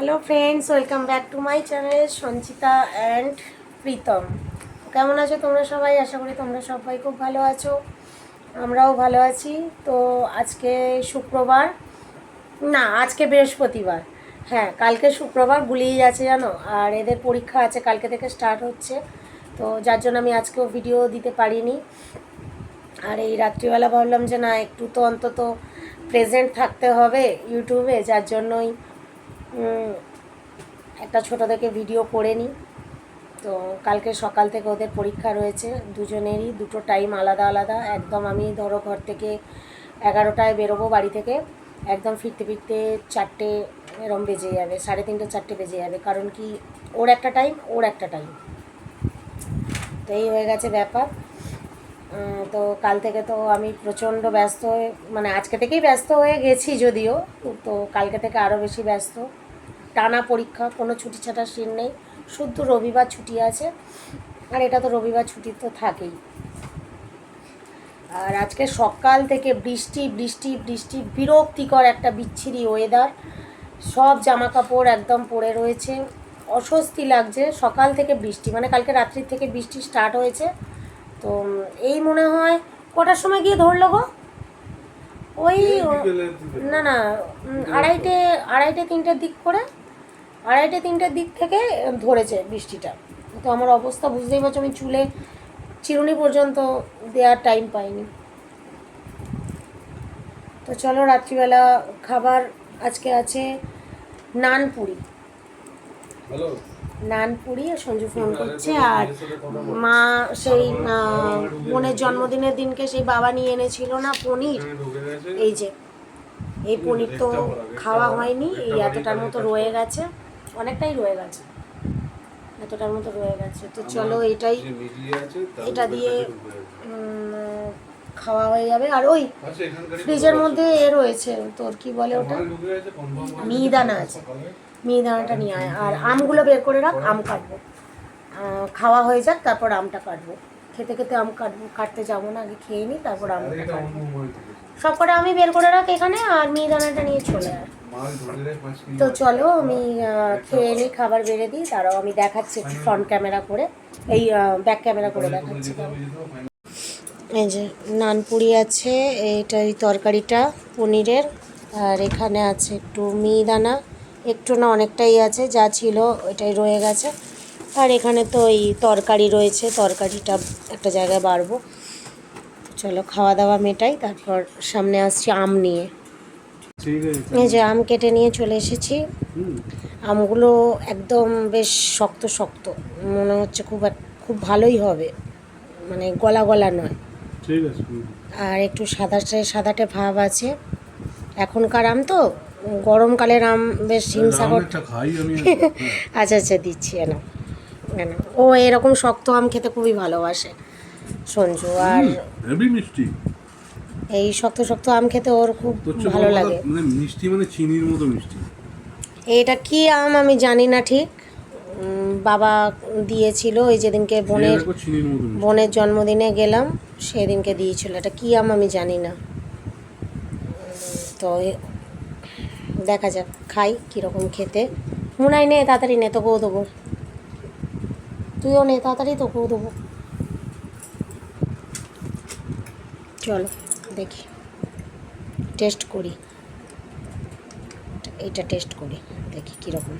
Hello friends, welcome back to my channel Sanchita and Pritam. কেমন আছো তোমরা সবাই? আশা করি তোমরা সবাই খুব ভালো আছো, আমরাও ভালো আছি। তো আজকে শুক্রবার, না আজকে বৃহস্পতিবার। হ্যাঁ, কালকে শুক্রবার গুলিয়ে যাচ্ছে জানো, আর এদের পরীক্ষা আছে, কালকে থেকে স্টার্ট হচ্ছে। তো যার জন্য আমি আজকেও ভিডিও দিতে পারিনি। আর এই রাত্রিবেলা ভাবলাম যে না, একটু তো অন্তত প্রেজেন্ট থাকতে হবে ইউটিউবে, যার জন্যই একটা ছোটো থেকে ভিডিও করে নিই। তো কালকে সকাল থেকে ওদের পরীক্ষা রয়েছে, দুজনেরই দুটো টাইম আলাদা আলাদা। একদম আমি ধরো ঘর থেকে 11টায় বেরোবো বাড়ি থেকে, একদম ফিরতে ফিরতে 4টে এরম বেজে যাবে, 3:30 4টে বেজে যাবে। কারণ কি, ওর একটা টাইম, ওর একটা টাইম। তো এই হয়ে গেছে ব্যাপার। তো কাল থেকে তো আমি প্রচণ্ড ব্যস্ত হয়ে, মানে আজকে থেকেই ব্যস্ত হয়ে গেছি যদিও, তো কালকে থেকে আরও বেশি ব্যস্ত। টানা পরীক্ষা, কোনো ছুটি ছাটার সিন নেই, শুধু রবিবার ছুটি আছে। আর এটা তো রবিবার ছুটি তো থাকেই। আর আজকে সকাল থেকে বৃষ্টি বৃষ্টি বৃষ্টি, বিরক্তিকর একটা বিচ্ছিরি ওয়েদার। সব জামা কাপড় একদম পড়ে রয়েছে, অস্বস্তি লাগছে। সকাল থেকে বৃষ্টি, মানে কালকে রাত্রির থেকে বৃষ্টি স্টার্ট হয়েছে। তো এই মনে হয় কটার সময় গিয়ে ধরলো গো? ওই না না, আড়াইটে 3টের দিক করে, 3টের দিক থেকে ধরেছে বৃষ্টিটা। তো আমার অবস্থা বুঝতেই পারছো, আমি চুলে চিরুনি পর্যন্ত দেওয়ার টাইম পাইনি। তো চলো, রাত্রিবেলা খাবার আজকে আছে নানপুরি। নানপুরি, সঞ্জু ফোন করছে। আর মা সেই বোনের জন্মদিনের দিনকে সেই বাবা নিয়ে এনেছিল না পনির, এই যে এই পনির তো খাওয়া হয়নি, এই এতটার মতো রয়ে গেছে, অনেকটাই রয়ে গেছে, এতটার মতো রয়ে গেছে। তো চলো এটাই, এটা দিয়ে খাওয়া হয়ে যাবে। আর ওই ফ্রিজের মধ্যে এ রয়েছে, তোর কি বলে ওটা, মিহিদানা আছে, মিহিদানাটা নিয়ে আয়। আর আমগুলো বের করে রাখ, আম কাটবো, খাওয়া হয়ে যাক তারপর আমটা কাটবো। খেতে খেতে আম কাটবো, কাটতে যাবো না, আগে খেয়ে নিই তারপর আমটা কাটবো। সব কটা আমি বের করে রাখ এখানে, আর মিহিদানাটা নিয়ে চলে আয়। তো চলো আমি খেয়ে নিই, খাবার বেড়ে দিই, তারাও আমি দেখাচ্ছি একটু ফ্রন্ট ক্যামেরা করে, এই ব্যাক ক্যামেরা করে দেখাচ্ছি। এই যে নানপুরি আছে, এইটা এই তরকারিটা পনিরের, আর এখানে আছে একটু মিহিদানা, একটু না অনেকটাই আছে, যা ছিল ওইটাই রয়ে গেছে। আর এখানে তো এই তরকারি রয়েছে, তরকারিটা একটা জায়গায় বাড়বো। চলো খাওয়া দাওয়া মেটাই, তারপর সামনে আসছি আম নিয়ে। এই যে আম কেটে নিয়ে চলে এসেছি। আমগুলো একদম বেশ শক্ত শক্ত, মনে হচ্ছে খুব ভালোই হবে, মানে গলা গলা নয়। আর একটু সাদাটে ভাব আছে। এখনকার আম তো, গরমকালের আম বেশ হিমসাগর। আচ্ছা আচ্ছা, দিচ্ছি না কেন, ও এরকম শক্ত আম খেতে খুবই ভালোবাসে সঞ্জু। আর মিষ্টি, এই শক্ত শক্ত আম খেতে ওর খুব ভালো লাগে। মানে মিষ্টি, মানে চিনির মতো মিষ্টি। এটা কি আম আমি জানি না ঠিক, বাবা দিয়েছিল ওই যেদিনকে বোনের জন্মদিনে গেলাম, সেদিনকে দিয়েছিল। এটা কী আম আমি জানি না। তো দেখা যাক, খাই কীরকম খেতে। মুনাই নে তাড়াতাড়ি, নে তোকেও দেবো, তুইও নে তাড়াতাড়ি, তোকেও দেবো। চলো দেখি, টেস্ট করি, এইটা টেস্ট করি, দেখি কীরকম।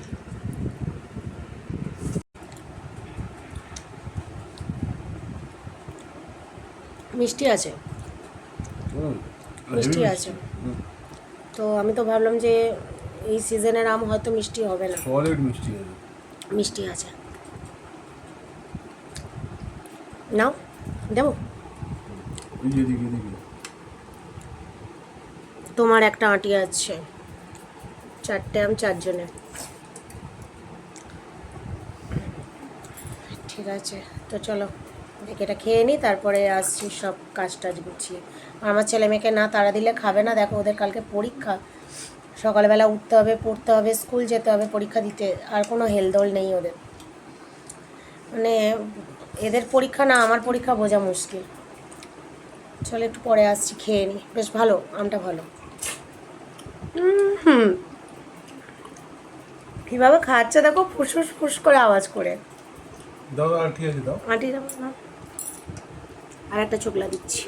মিষ্টি আছে, মিষ্টি আছে। তো আমি তো ভাবলাম যে এই সিজনের আম হয়তো মিষ্টি হবে না, মিষ্টি আছে। নাও, দেবো তোমার একটা আঁটি আছে, 4টে আম 4 জনে, ঠিক আছে। তো চলো দেখে এটা খেয়ে নিই, তারপরে আসছি সব কাজ টাজ গুছিয়ে। আমার ছেলে মেয়েকে না তাড়া দিলে খাবে না, দেখো ওদের কালকে পরীক্ষা, সকালবেলা উঠতে হবে, পড়তে হবে, স্কুল যেতে হবে, পরীক্ষা দিতে, আর কোনো হেলদোল নেই ওদের। মানে এদের পরীক্ষা না আমার পরীক্ষা বোঝা মুশকিল। চলো একটু পরে আসছি, খেয়ে নিই। বেশ ভালো আমটা, ভালো। কিভাবে খাচ্ছে দেখো, ফুসফুস ফুস করে আওয়াজ করে। দাও আর ঠিক আছে দাও। আঁটি যাবো না, আর একটা চোখলা দিচ্ছি।